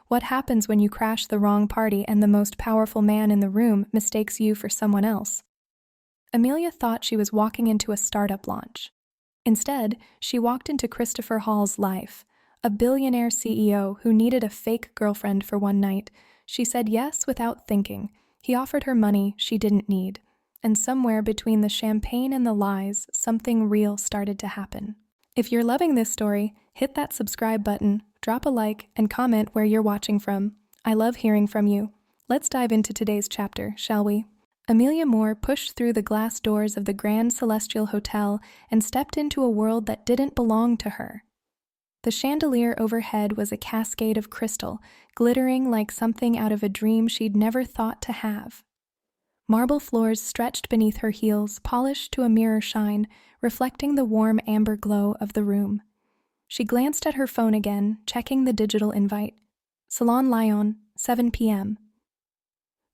What happens when you crash the wrong party and the most powerful man in the room mistakes you for someone else? Amelia thought she was walking into a startup launch. Instead, she walked into Christopher Hall's life, a billionaire CEO who needed a fake girlfriend for one night. She said yes without thinking. He offered her money she didn't need. And somewhere between the champagne and the lies, something real started to happen. If you're loving this story, hit that subscribe button, drop a like, and comment where you're watching from. I love hearing from you. Let's dive into today's chapter, shall we? Amelia Moore pushed through the glass doors of the Grand Celestial Hotel and stepped into a world that didn't belong to her. The chandelier overhead was a cascade of crystal, glittering like something out of a dream she'd never thought to have. Marble floors stretched beneath her heels, polished to a mirror shine, reflecting the warm amber glow of the room. She glanced at her phone again, checking the digital invite. Salon Lyon, 7 p.m.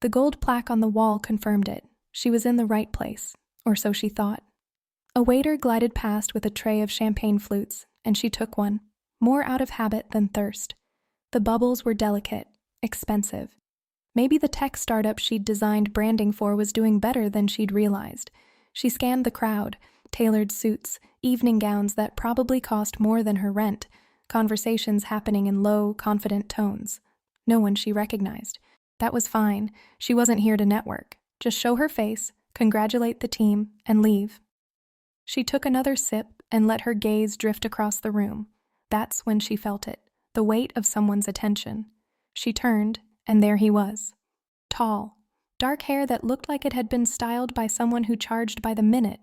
The gold plaque on the wall confirmed it. She was in the right place, or so she thought. A waiter glided past with a tray of champagne flutes, and she took one, more out of habit than thirst. The bubbles were delicate, expensive. Maybe the tech startup she'd designed branding for was doing better than she'd realized. She scanned the crowd, tailored suits, evening gowns that probably cost more than her rent, conversations happening in low, confident tones. No one she recognized. That was fine. She wasn't here to network. Just show her face, congratulate the team, and leave. She took another sip and let her gaze drift across the room. That's when she felt it, the weight of someone's attention. She turned, and there he was. Tall, dark hair that looked like it had been styled by someone who charged by the minute.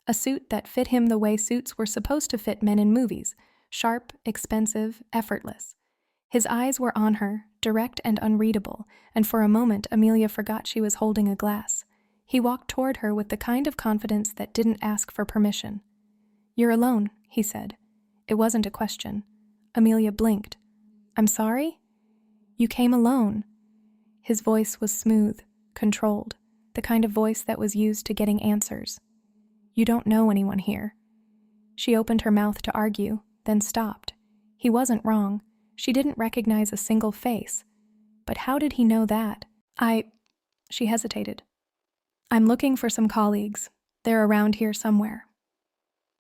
A suit that fit him the way suits were supposed to fit men in movies. Sharp, expensive, effortless. His eyes were on her, direct and unreadable, and for a moment Amelia forgot she was holding a glass. He walked toward her with the kind of confidence that didn't ask for permission. "You're alone," he said. It wasn't a question. Amelia blinked. "I'm sorry?" "You came alone." His voice was smooth, controlled, the kind of voice that was used to getting answers. "You don't know anyone here." She opened her mouth to argue, then stopped. He wasn't wrong. She didn't recognize a single face. But how did he know that? She hesitated. "I'm looking for some colleagues. They're around here somewhere."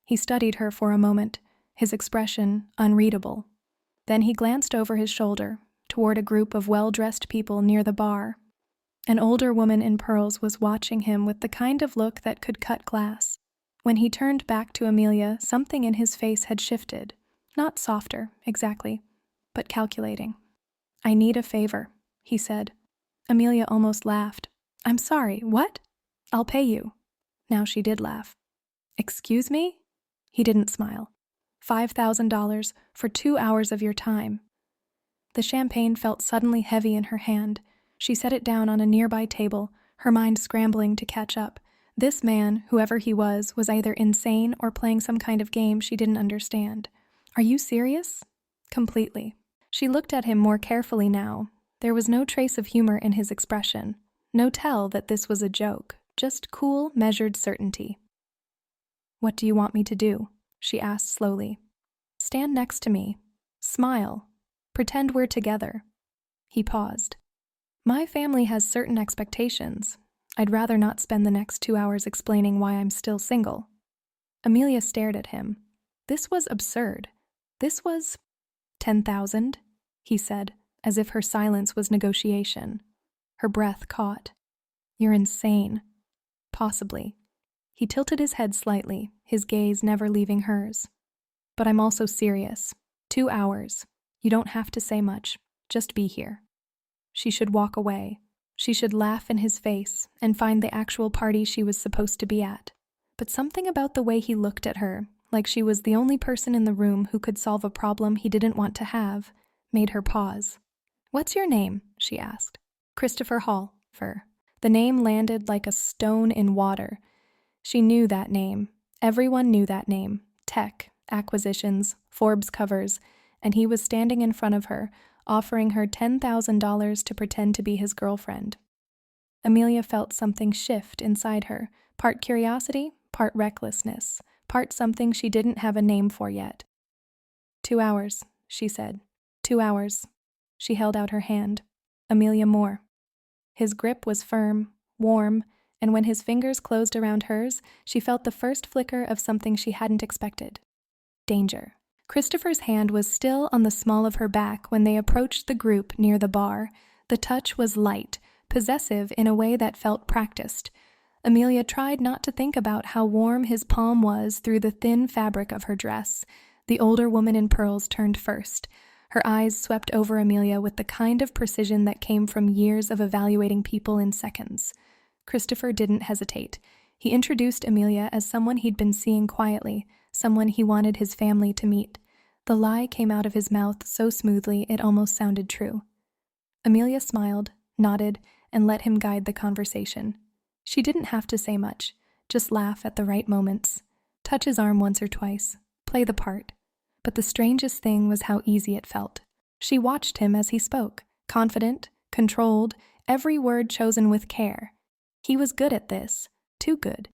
He studied her for a moment, his expression unreadable. Then he glanced over his shoulder, toward a group of well-dressed people near the bar. An older woman in pearls was watching him with the kind of look that could cut glass. When he turned back to Amelia, something in his face had shifted. Not softer, exactly, but calculating. "I need a favor," he said. Amelia almost laughed. "I'm sorry, what?" "I'll pay you." Now she did laugh. "Excuse me?" He didn't smile. $5,000 for 2 hours of your time." The champagne felt suddenly heavy in her hand. She set it down on a nearby table, her mind scrambling to catch up. This man, whoever he was either insane or playing some kind of game she didn't understand. "Are you serious?" "Completely." She looked at him more carefully now. There was no trace of humor in his expression. No tell that this was a joke, just cool, measured certainty. "What do you want me to do?" she asked slowly. "Stand next to me. Smile. Pretend we're together." He paused. "My family has certain expectations. I'd rather not spend the next 2 hours explaining why I'm still single." Amelia stared at him. This was absurd. This was 10,000, he said, as if her silence was negotiation. Her breath caught. "You're insane." "Possibly." He tilted his head slightly, his gaze never leaving hers. "But I'm also serious. 2 hours. You don't have to say much. Just be here." She should walk away. She should laugh in his face and find the actual party she was supposed to be at. But something about the way he looked at her, like she was the only person in the room who could solve a problem he didn't want to have, made her pause. "What's your name?" she asked. "Christopher Hall." The name landed like a stone in water. She knew that name. Everyone knew that name. Tech, acquisitions, Forbes covers, and he was standing in front of her, offering her $10,000 to pretend to be his girlfriend. Amelia felt something shift inside her, part curiosity, part recklessness, part something she didn't have a name for yet. 2 hours, she said. 2 hours. She held out her hand. Amelia Moore. His grip was firm, warm, and when his fingers closed around hers, she felt the first flicker of something she hadn't expected. Danger. Christopher's hand was still on the small of her back when they approached the group near the bar. The touch was light, possessive in a way that felt practiced. Amelia tried not to think about how warm his palm was through the thin fabric of her dress. The older woman in pearls turned first. Her eyes swept over Amelia with the kind of precision that came from years of evaluating people in seconds. Christopher didn't hesitate. He introduced Amelia as someone he'd been seeing quietly, someone he wanted his family to meet. The lie came out of his mouth so smoothly it almost sounded true. Amelia smiled, nodded, and let him guide the conversation. She didn't have to say much, just laugh at the right moments, touch his arm once or twice, play the part. But the strangest thing was how easy it felt. She watched him as he spoke, confident, controlled, every word chosen with care. He was good at this, too good.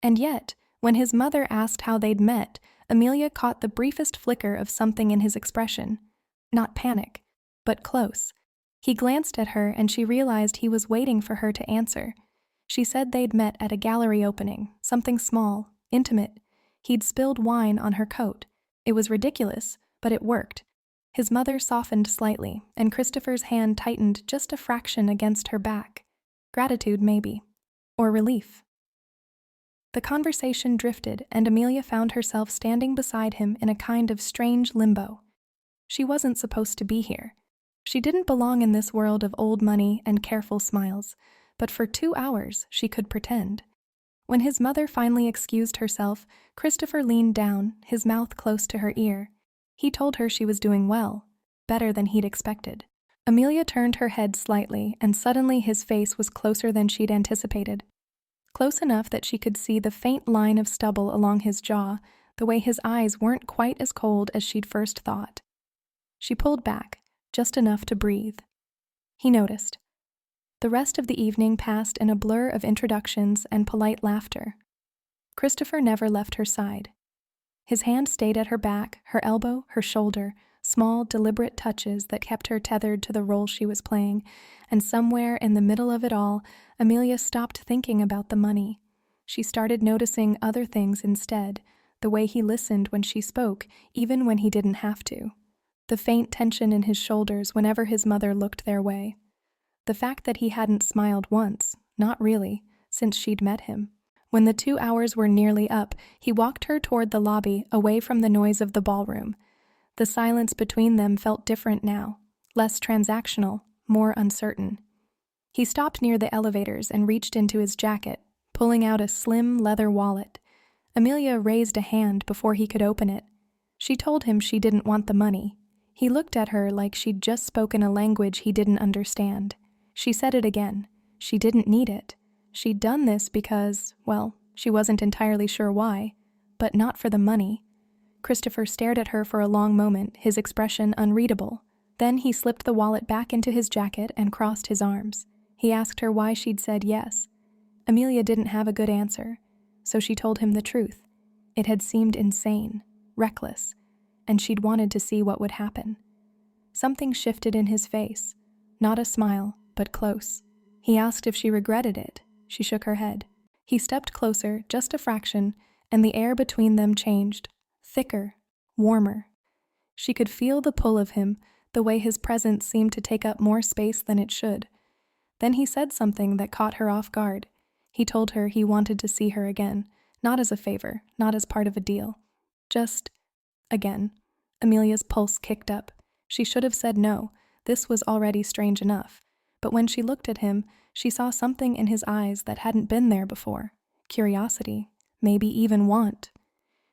And yet, when his mother asked how they'd met, Amelia caught the briefest flicker of something in his expression. Not panic, but close. He glanced at her and she realized he was waiting for her to answer. She said they'd met at a gallery opening, something small, intimate. He'd spilled wine on her coat. It was ridiculous, but it worked. His mother softened slightly, and Christopher's hand tightened just a fraction against her back. Gratitude, maybe. Or relief. The conversation drifted, and Amelia found herself standing beside him in a kind of strange limbo. She wasn't supposed to be here. She didn't belong in this world of old money and careful smiles, but for 2 hours she could pretend. When his mother finally excused herself, Christopher leaned down, his mouth close to her ear. He told her she was doing well, better than he'd expected. Amelia turned her head slightly, and suddenly his face was closer than she'd anticipated. Close enough that she could see the faint line of stubble along his jaw, the way his eyes weren't quite as cold as she'd first thought. She pulled back, just enough to breathe. He noticed. The rest of the evening passed in a blur of introductions and polite laughter. Christopher never left her side. His hand stayed at her back, her elbow, her shoulder, small, deliberate touches that kept her tethered to the role she was playing, and somewhere in the middle of it all, Amelia stopped thinking about the money. She started noticing other things instead, the way he listened when she spoke, even when he didn't have to. The faint tension in his shoulders whenever his mother looked their way. The fact that he hadn't smiled once, not really, since she'd met him. When the 2 hours were nearly up, he walked her toward the lobby, away from the noise of the ballroom. The silence between them felt different now, less transactional, more uncertain. He stopped near the elevators and reached into his jacket, pulling out a slim leather wallet. Amelia raised a hand before he could open it. She told him she didn't want the money. He looked at her like she'd just spoken a language he didn't understand. She said it again. She didn't need it. She'd done this because, well, she wasn't entirely sure why, but not for the money. Christopher stared at her for a long moment, his expression unreadable. Then he slipped the wallet back into his jacket and crossed his arms. He asked her why she'd said yes. Amelia didn't have a good answer, so she told him the truth. It had seemed insane, reckless, and she'd wanted to see what would happen. Something shifted in his face, not a smile, but close. He asked if she regretted it. She shook her head. He stepped closer, just a fraction, and the air between them changed. Thicker, warmer. She could feel the pull of him, the way his presence seemed to take up more space than it should. Then he said something that caught her off guard. He told her he wanted to see her again, not as a favor, not as part of a deal. Just again. Amelia's pulse kicked up. She should have said no. This was already strange enough. But when she looked at him, she saw something in his eyes that hadn't been there before. Curiosity, maybe even want.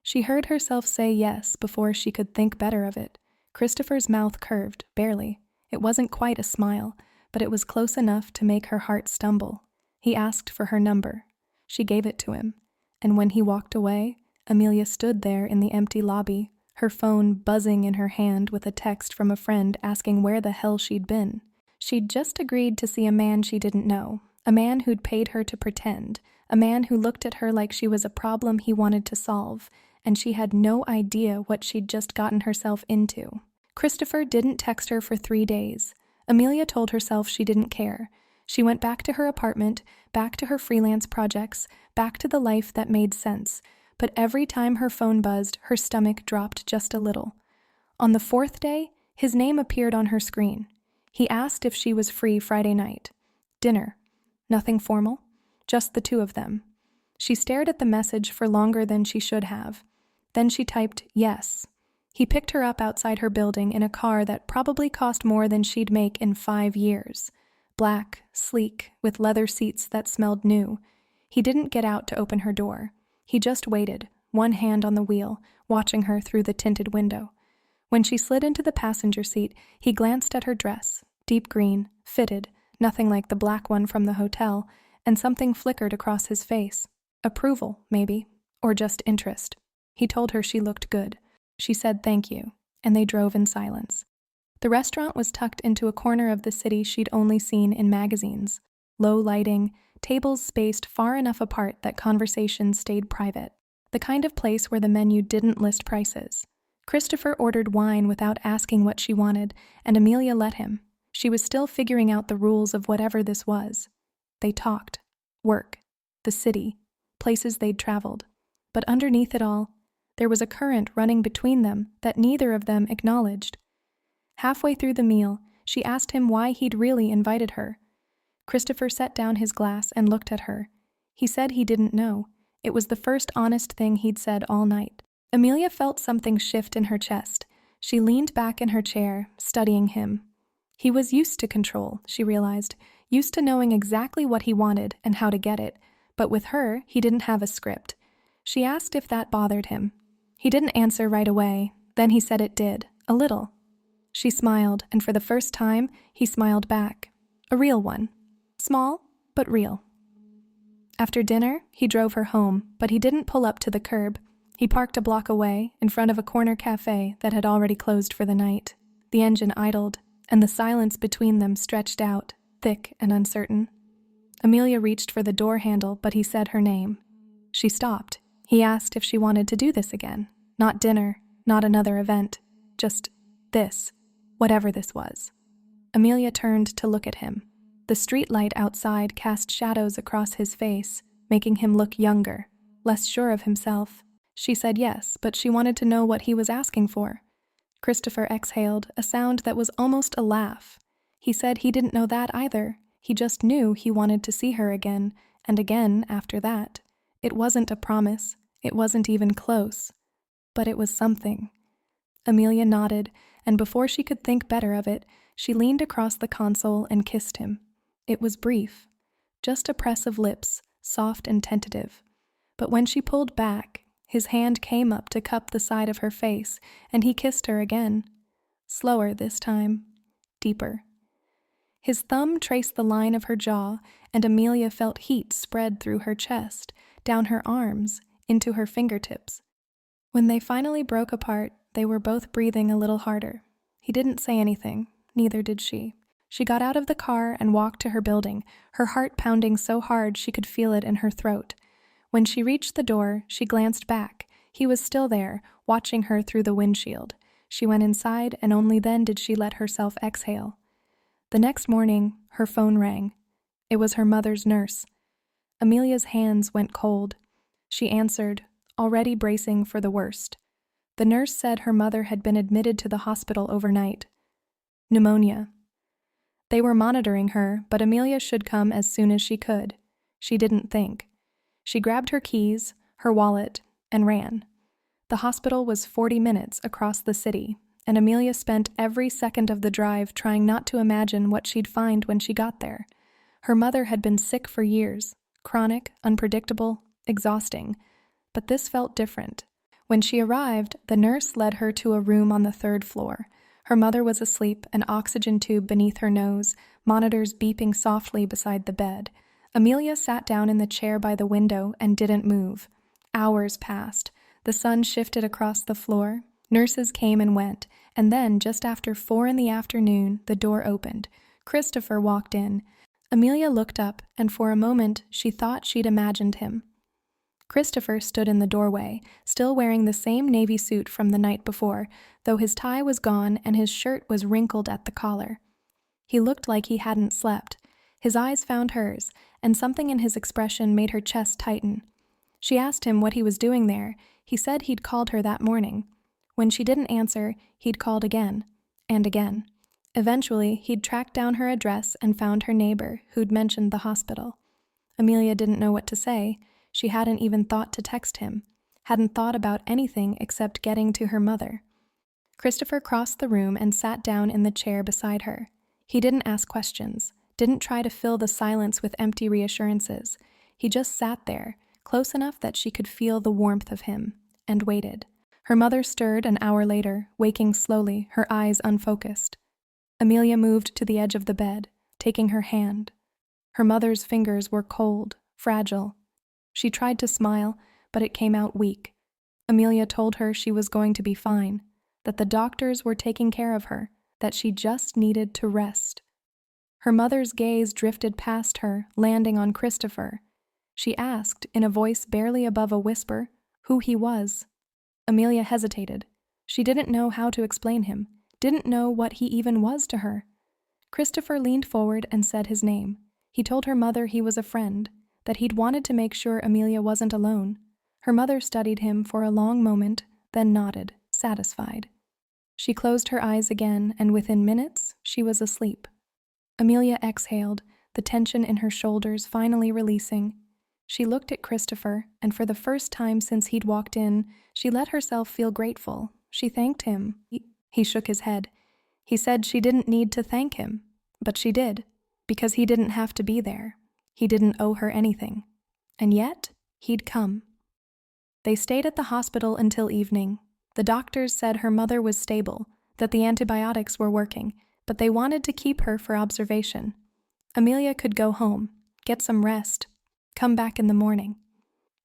She heard herself say yes before she could think better of it. Christopher's mouth curved, barely. It wasn't quite a smile, but it was close enough to make her heart stumble. He asked for her number. She gave it to him. And when he walked away, Amelia stood there in the empty lobby, her phone buzzing in her hand with a text from a friend asking where the hell she'd been. She'd just agreed to see a man she didn't know, a man who'd paid her to pretend, a man who looked at her like she was a problem he wanted to solve, and she had no idea what she'd just gotten herself into. Christopher didn't text her for 3 days. Amelia told herself she didn't care. She went back to her apartment, back to her freelance projects, back to the life that made sense. But every time her phone buzzed, her stomach dropped just a little. On the 4th day, his name appeared on her screen. He asked if she was free Friday night. Dinner. Nothing formal, just the two of them. She stared at the message for longer than she should have. Then she typed yes. He picked her up outside her building in a car that probably cost more than she'd make in 5 years. Black, sleek, with leather seats that smelled new. He didn't get out to open her door. He just waited, one hand on the wheel, watching her through the tinted window. When she slid into the passenger seat, he glanced at her dress, deep green, fitted, nothing like the black one from the hotel, and something flickered across his face. Approval, maybe, or just interest. He told her she looked good. She said thank you, and they drove in silence. The restaurant was tucked into a corner of the city she'd only seen in magazines. Low lighting, tables spaced far enough apart that conversations stayed private. The kind of place where the menu didn't list prices. Christopher ordered wine without asking what she wanted, and Amelia let him. She was still figuring out the rules of whatever this was. They talked. Work. The city. Places they'd traveled. But underneath it all, there was a current running between them that neither of them acknowledged. Halfway through the meal, she asked him why he'd really invited her. Christopher set down his glass and looked at her. He said he didn't know. It was the first honest thing he'd said all night. Amelia felt something shift in her chest. She leaned back in her chair, studying him. He was used to control, she realized, used to knowing exactly what he wanted and how to get it, but with her, he didn't have a script. She asked if that bothered him. He didn't answer right away, then he said it did, a little. She smiled, and for the first time, he smiled back. A real one. Small, but real. After dinner, he drove her home, but he didn't pull up to the curb. He parked a block away, in front of a corner cafe that had already closed for the night. The engine idled, and the silence between them stretched out, thick and uncertain. Amelia reached for the door handle, but he said her name. She stopped. He asked if she wanted to do this again. Not dinner, not another event. Just this, whatever this was. Amelia turned to look at him. The streetlight outside cast shadows across his face, making him look younger, less sure of himself. She said yes, but she wanted to know what he was asking for. Christopher exhaled, a sound that was almost a laugh. He said he didn't know that either. He just knew he wanted to see her again, and again after that. It wasn't a promise. It wasn't even close. But it was something. Amelia nodded, and before she could think better of it, she leaned across the console and kissed him. It was brief. Just a press of lips, soft and tentative. But when she pulled back, his hand came up to cup the side of her face, and he kissed her again. Slower this time. Deeper. His thumb traced the line of her jaw, and Amelia felt heat spread through her chest, down her arms, into her fingertips. When they finally broke apart, they were both breathing a little harder. He didn't say anything, neither did she. She got out of the car and walked to her building, her heart pounding so hard she could feel it in her throat. When she reached the door, she glanced back. He was still there, watching her through the windshield. She went inside, and only then did she let herself exhale. The next morning, her phone rang. It was her mother's nurse. Amelia's hands went cold. She answered, already bracing for the worst. The nurse said her mother had been admitted to the hospital overnight. Pneumonia. They were monitoring her, but Amelia should come as soon as she could. She didn't think. She grabbed her keys, her wallet, and ran. The hospital was 40 minutes across the city, and Amelia spent every second of the drive trying not to imagine what she'd find when she got there. Her mother had been sick for years, chronic, unpredictable, exhausting, but this felt different. When she arrived, the nurse led her to a room on the 3rd floor. Her mother was asleep, an oxygen tube beneath her nose, monitors beeping softly beside the bed. Amelia sat down in the chair by the window and didn't move. Hours passed. The sun shifted across the floor. Nurses came and went, and then, just after 4 p.m, the door opened. Christopher walked in. Amelia looked up, and for a moment she thought she'd imagined him. Christopher stood in the doorway, still wearing the same navy suit from the night before, though his tie was gone and his shirt was wrinkled at the collar. He looked like he hadn't slept. His eyes found hers, and something in his expression made her chest tighten. She asked him what he was doing there. He said he'd called her that morning. When she didn't answer, he'd called again, and again. Eventually, he'd tracked down her address and found her neighbor, who'd mentioned the hospital. Amelia didn't know what to say. She hadn't even thought to text him, hadn't thought about anything except getting to her mother. Christopher crossed the room and sat down in the chair beside her. He didn't ask questions, didn't try to fill the silence with empty reassurances. He just sat there, close enough that she could feel the warmth of him, and waited. Her mother stirred an hour later, waking slowly, her eyes unfocused. Amelia moved to the edge of the bed, taking her hand. Her mother's fingers were cold, fragile. She tried to smile, but it came out weak. Amelia told her she was going to be fine, that the doctors were taking care of her, that she just needed to rest. Her mother's gaze drifted past her, landing on Christopher. She asked, in a voice barely above a whisper, who he was. Amelia hesitated. She didn't know how to explain him, didn't know what he even was to her. Christopher leaned forward and said his name. He told her mother he was a friend, that he'd wanted to make sure Amelia wasn't alone. Her mother studied him for a long moment, then nodded, satisfied. She closed her eyes again, and within minutes, she was asleep. Amelia exhaled, the tension in her shoulders finally releasing. She looked at Christopher, and for the first time since he'd walked in, she let herself feel grateful. She thanked him. He shook his head. He said she didn't need to thank him, but she did, because he didn't have to be there. He didn't owe her anything. And yet, he'd come. They stayed at the hospital until evening. The doctors said her mother was stable, that the antibiotics were working, but they wanted to keep her for observation. Amelia could go home, get some rest, come back in the morning.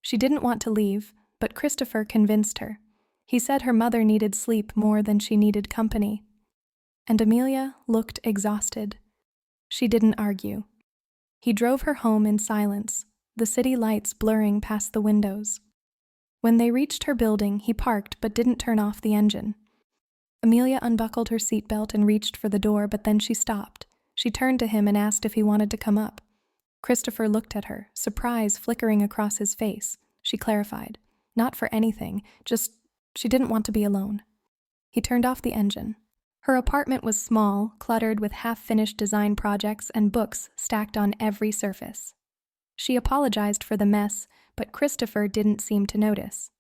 She didn't want to leave, but Christopher convinced her. He said her mother needed sleep more than she needed company. And Amelia looked exhausted. She didn't argue. He drove her home in silence, the city lights blurring past the windows. When they reached her building, he parked but didn't turn off the engine. Amelia unbuckled her seatbelt and reached for the door, but then she stopped. She turned to him and asked if he wanted to come up. Christopher looked at her, surprise flickering across his face. She clarified. Not for anything, just she didn't want to be alone. He turned off the engine. Her apartment was small, cluttered with half-finished design projects and books stacked on every surface. She apologized for the mess, but Christopher didn't seem to notice.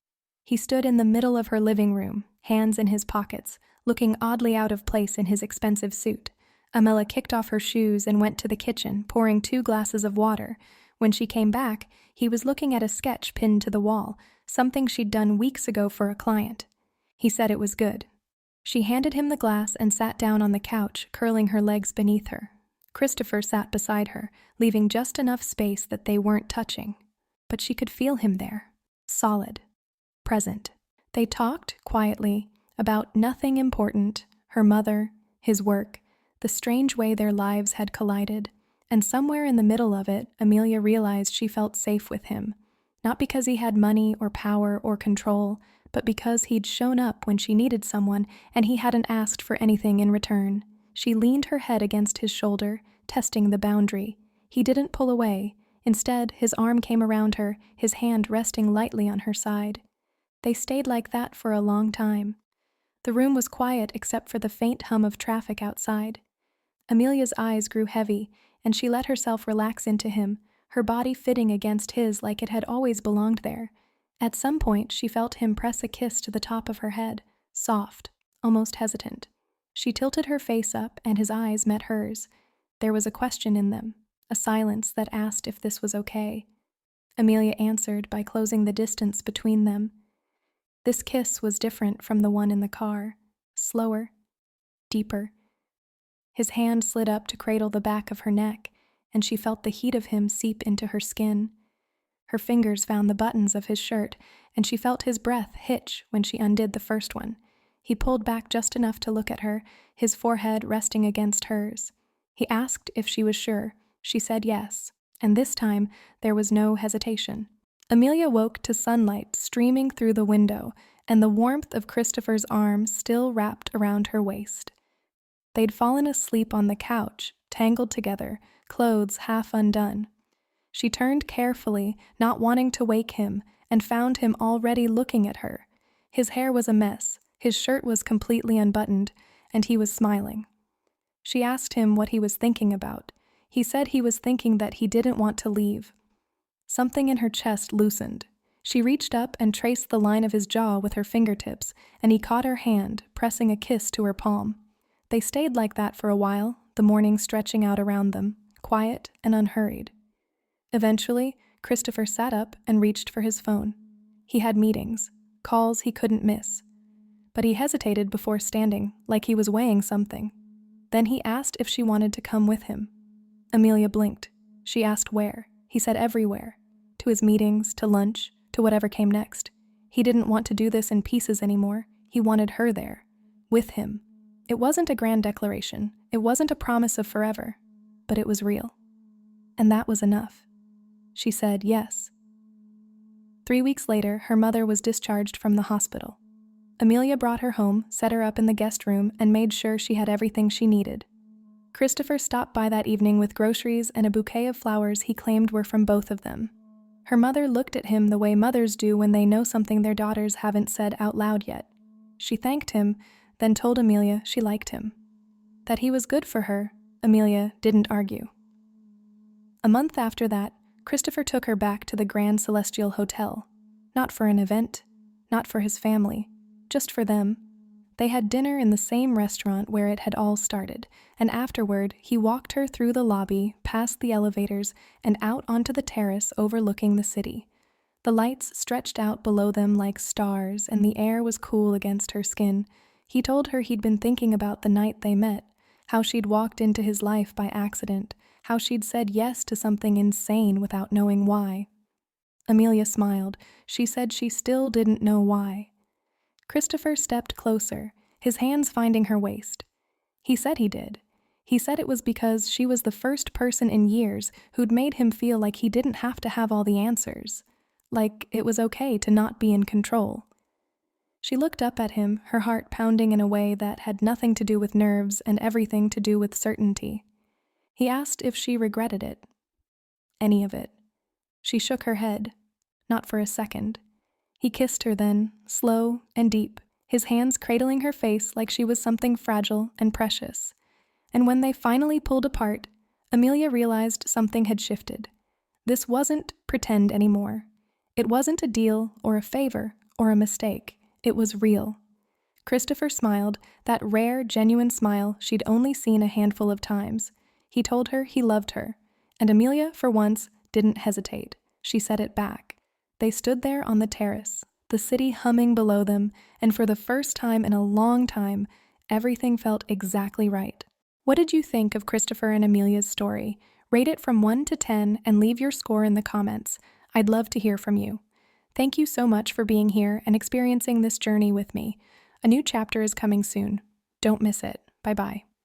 He stood in the middle of her living room, hands in his pockets, looking oddly out of place in his expensive suit. Amelia kicked off her shoes and went to the kitchen, pouring 2 glasses of water. When she came back, he was looking at a sketch pinned to the wall, something she'd done weeks ago for a client. He said it was good. She handed him the glass and sat down on the couch, curling her legs beneath her. Christopher sat beside her, leaving just enough space that they weren't touching. But she could feel him there, solid, present. They talked, quietly, about nothing important, her mother, his work, the strange way their lives had collided, and somewhere in the middle of it, Amelia realized she felt safe with him, not because he had money or power or control, but because he'd shown up when she needed someone and he hadn't asked for anything in return. She leaned her head against his shoulder, testing the boundary. He didn't pull away. Instead, his arm came around her, his hand resting lightly on her side. They stayed like that for a long time. The room was quiet except for the faint hum of traffic outside. Amelia's eyes grew heavy, and she let herself relax into him, her body fitting against his like it had always belonged there. At some point, she felt him press a kiss to the top of her head, soft, almost hesitant. She tilted her face up, and his eyes met hers. There was a question in them, a silence that asked if this was okay. Amelia answered by closing the distance between them. This kiss was different from the one in the car, slower, deeper. His hand slid up to cradle the back of her neck, and she felt the heat of him seep into her skin. Her fingers found the buttons of his shirt, and she felt his breath hitch when she undid the first one. He pulled back just enough to look at her, his forehead resting against hers. He asked if she was sure. She said yes, and this time there was no hesitation. Amelia woke to sunlight streaming through the window and the warmth of Christopher's arm still wrapped around her waist. They'd fallen asleep on the couch, tangled together, clothes half undone. She turned carefully, not wanting to wake him, and found him already looking at her. His hair was a mess, his shirt was completely unbuttoned, and he was smiling. She asked him what he was thinking about. He said he was thinking that he didn't want to leave. Something in her chest loosened. She reached up and traced the line of his jaw with her fingertips, and he caught her hand, pressing a kiss to her palm. They stayed like that for a while, the morning stretching out around them, quiet and unhurried. Eventually, Christopher sat up and reached for his phone. He had meetings, calls he couldn't miss. But he hesitated before standing, like he was weighing something. Then he asked if she wanted to come with him. Amelia blinked. She asked where. He said everywhere. To his meetings, to lunch, to whatever came next. He didn't want to do this in pieces anymore. He wanted her there, with him. It wasn't a grand declaration. It wasn't a promise of forever. But it was real. And that was enough. She said yes. 3 weeks later, her mother was discharged from the hospital. Amelia brought her home, set her up in the guest room, and made sure she had everything she needed. Christopher stopped by that evening with groceries and a bouquet of flowers he claimed were from both of them. Her mother looked at him the way mothers do when they know something their daughters haven't said out loud yet. She thanked him, then told Amelia she liked him. That he was good for her, Amelia didn't argue. A month after that, Christopher took her back to the Grand Celestial Hotel. Not for an event, not for his family, just for them. They had dinner in the same restaurant where it had all started, and afterward he walked her through the lobby, past the elevators, and out onto the terrace overlooking the city. The lights stretched out below them like stars, and the air was cool against her skin. He told her he'd been thinking about the night they met, how she'd walked into his life by accident, how she'd said yes to something insane without knowing why. Amelia smiled. She said she still didn't know why. Christopher stepped closer, his hands finding her waist. He said he did. He said it was because she was the first person in years who'd made him feel like he didn't have to have all the answers, like it was okay to not be in control. She looked up at him, her heart pounding in a way that had nothing to do with nerves and everything to do with certainty. He asked if she regretted it. Any of it. She shook her head. Not for a second. He kissed her then, slow and deep, his hands cradling her face like she was something fragile and precious. And when they finally pulled apart, Amelia realized something had shifted. This wasn't pretend anymore. It wasn't a deal or a favor or a mistake. It was real. Christopher smiled, that rare, genuine smile she'd only seen a handful of times. He told her he loved her, and Amelia, for once, didn't hesitate. She said it back. They stood there on the terrace, the city humming below them, and for the first time in a long time, everything felt exactly right. What did you think of Christopher and Amelia's story? Rate it from 1 to 10 and leave your score in the comments. I'd love to hear from you. Thank you so much for being here and experiencing this journey with me. A new chapter is coming soon. Don't miss it. Bye-bye.